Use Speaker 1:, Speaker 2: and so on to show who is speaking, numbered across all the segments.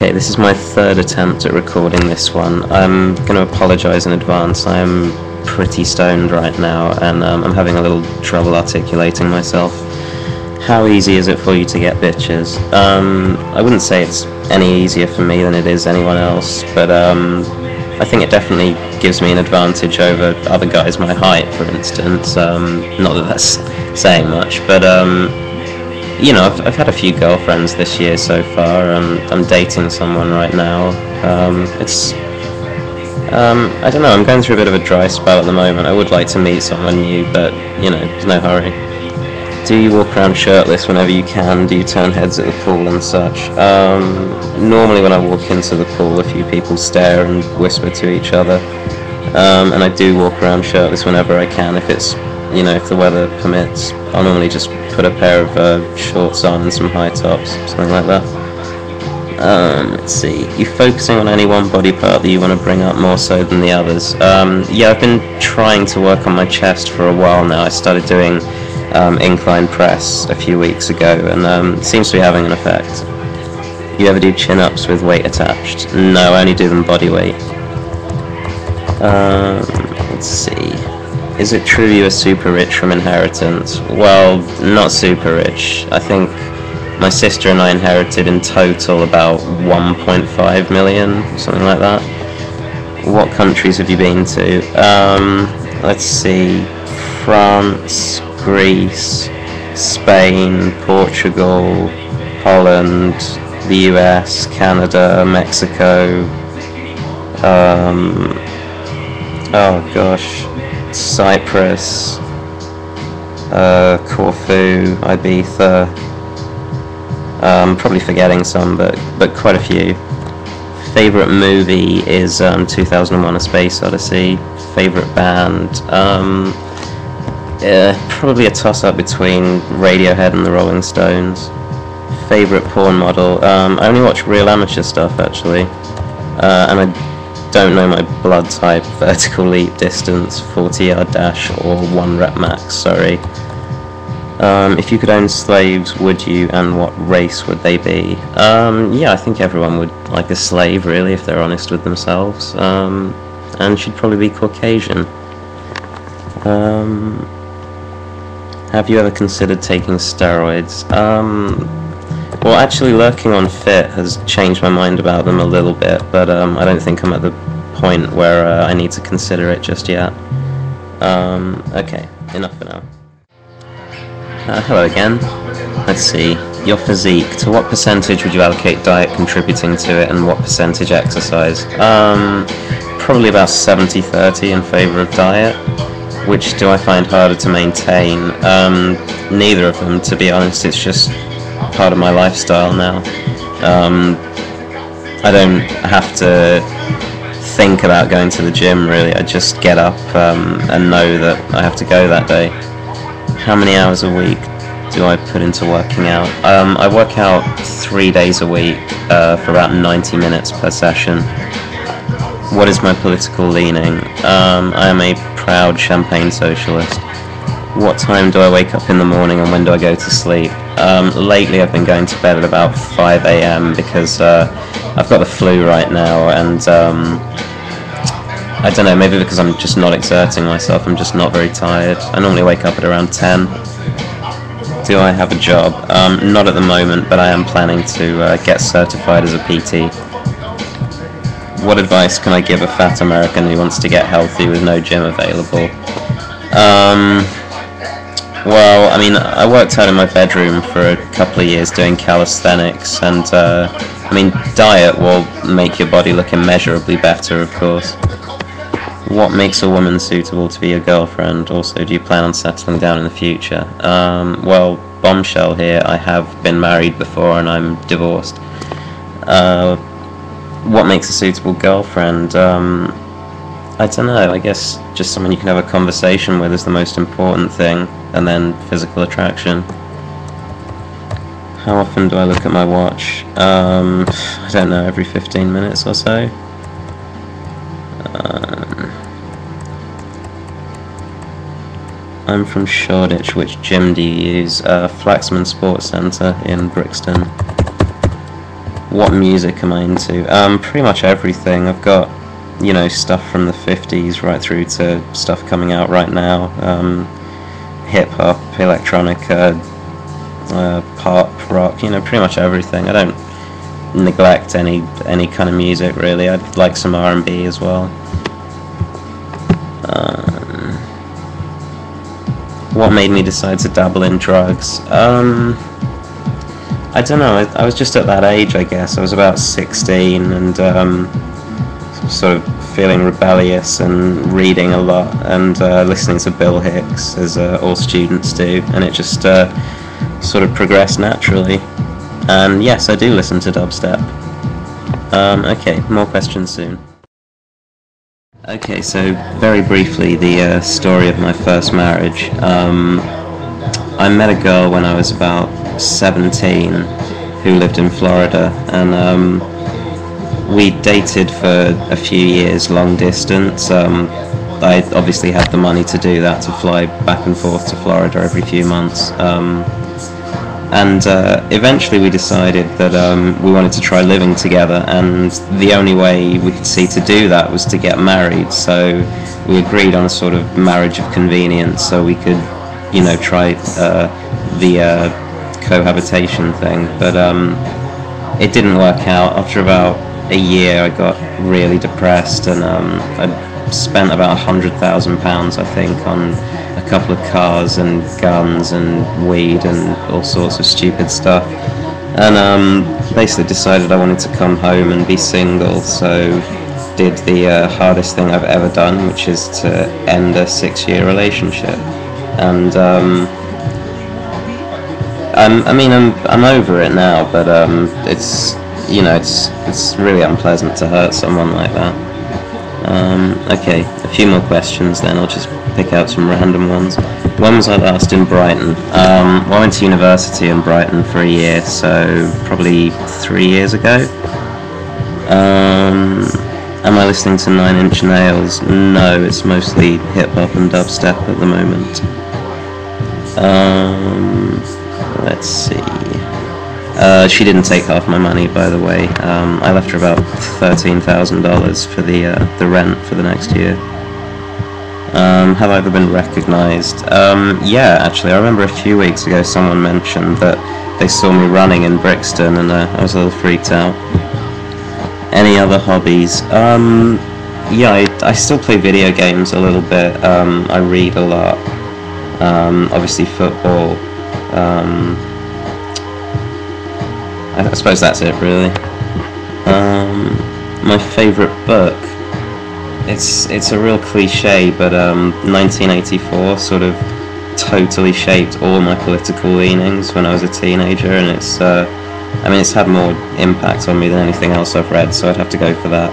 Speaker 1: Okay, this is my third attempt at recording this one. I'm going to apologise in advance. I am pretty stoned right now, and I'm having a little trouble articulating myself. How easy is it for you to get bitches? I wouldn't say it's any easier for me than it is anyone else, but I think it definitely gives me an advantage over other guys my height, for instance. Not that that's saying much, but you know, I've had a few girlfriends this year so far. I'm dating someone right now. I don't know, I'm going through a bit of a dry spell at the moment. I would like to meet someone new, but, you know, there's no hurry. Do you walk around shirtless whenever you can? Do you turn heads at the pool and such? Normally when I walk into the pool, a few people stare and whisper to each other. And I do walk around shirtless whenever I can, if it's, you know, if the weather permits. I'll normally just put a pair of shorts on and some high tops, something like that. Let's see. You focusing on any one body part that you want to bring up more so than the others? Yeah, I've been trying to work on my chest for a while now. I started doing incline press a few weeks ago, and it seems to be having an effect. You ever do chin-ups with weight attached? No, I only do them body weight. Let's see. Is it true you are super rich from inheritance? Well, not super rich. I think my sister and I inherited in total about 1.5 million, something like that. What countries have you been to? Let's see. France, Greece, Spain, Portugal, Holland, the US, Canada, Mexico, oh gosh, Cyprus, Corfu, Ibiza. Probably forgetting some, but quite a few. Favorite movie is 2001: A Space Odyssey. Favorite band, probably a toss-up between Radiohead and the Rolling Stones. Favorite porn model, I only watch real amateur stuff actually, and I don't know my blood type, vertical leap, distance, 40-yard dash, or 1 rep max, sorry. If you could own slaves, would you, and what race would they be? Yeah, I think everyone would like a slave, really, if they're honest with themselves, and should probably be Caucasian. Have you ever considered taking steroids? Well, actually, lurking on Fit has changed my mind about them a little bit, but I don't think I'm at the point where I need to consider it just yet. Okay, enough for now. Hello again. Let's see. Your physique. To what percentage would you allocate diet contributing to it, and what percentage exercise? Probably about 70-30 in favor of diet. Which do I find harder to maintain? Neither of them, to be honest. It's just part of my lifestyle now. I don't have to think about going to the gym, really. I just get up and know that I have to go that day. How many hours a week do I put into working out? I work out 3 days a week for about 90 minutes per session. What is my political leaning? I am a proud champagne socialist. What time do I wake up in the morning, and when do I go to sleep? Lately I've been going to bed at about 5 AM because I've got the flu right now, and I don't know, maybe because I'm just not exerting myself, I'm just not very tired. I normally wake up at around 10. Do I have a job? Not at the moment, but I am planning to get certified as a PT. What advice can I give a fat American who wants to get healthy with no gym available? Well, I mean, I worked out in my bedroom for a couple of years doing calisthenics, and I mean, diet will make your body look immeasurably better, of course. What makes a woman suitable to be your girlfriend? Also, do you plan on settling down in the future? Well, bombshell here, I have been married before and I'm divorced. What makes a suitable girlfriend? I don't know, I guess just someone you can have a conversation with is the most important thing, and then physical attraction. How often do I look at my watch? I don't know, every 15 minutes or so. I'm from Shoreditch. Which gym do you use? Flaxman Sports Centre in Brixton. What music am I into? Pretty much everything. I've got, you know, stuff from the 50s right through to stuff coming out right now. Hip-hop, electronica, pop, rock, you know, pretty much everything. I don't neglect any kind of music, really. I like some R&B as well. What made me decide to dabble in drugs? I don't know, I was just at that age, I guess. I was about 16 and sort of feeling rebellious and reading a lot and listening to Bill Hicks, as all students do, and it just sort of progressed naturally. And yes, I do listen to dubstep. Okay, more questions soon. Okay, so very briefly, the story of my first marriage. I met a girl when I was about 17 who lived in Florida, and we dated for a few years, long distance. I obviously had the money to do that, to fly back and forth to Florida every few months. And eventually we decided that we wanted to try living together, and the only way we could see to do that was to get married. So we agreed on a sort of marriage of convenience, so we could, you know, try the cohabitation thing. But it didn't work out. After about a year, I got really depressed, and I spent about £100,000, I think, on a couple of cars and guns and weed and all sorts of stupid stuff, and basically decided I wanted to come home and be single, so did the hardest thing I've ever done, which is to end a 6-year relationship. And I'm over it now, but it's, you know, it's really unpleasant to hurt someone like that. Okay, a few more questions then. I'll just pick out some random ones. When was I last in Brighton? Well, I went to university in Brighton for a year, so probably 3 years ago. Am I listening to 9 Inch Nails? No, it's mostly hip-hop and dubstep at the moment. Let's see. She didn't take half my money, by the way. I left her about $13,000 for the rent for the next year. Have I ever been recognised? Yeah, actually, I remember a few weeks ago someone mentioned that they saw me running in Brixton, and I was a little freaked out. Any other hobbies? Yeah, I still play video games a little bit. I read a lot. Obviously football. I suppose that's it, really. My favourite book, it's a real cliche, but 1984 sort of totally shaped all my political leanings when I was a teenager, and it's it's had more impact on me than anything else I've read, so I'd have to go for that.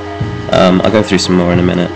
Speaker 1: I'll go through some more in a minute.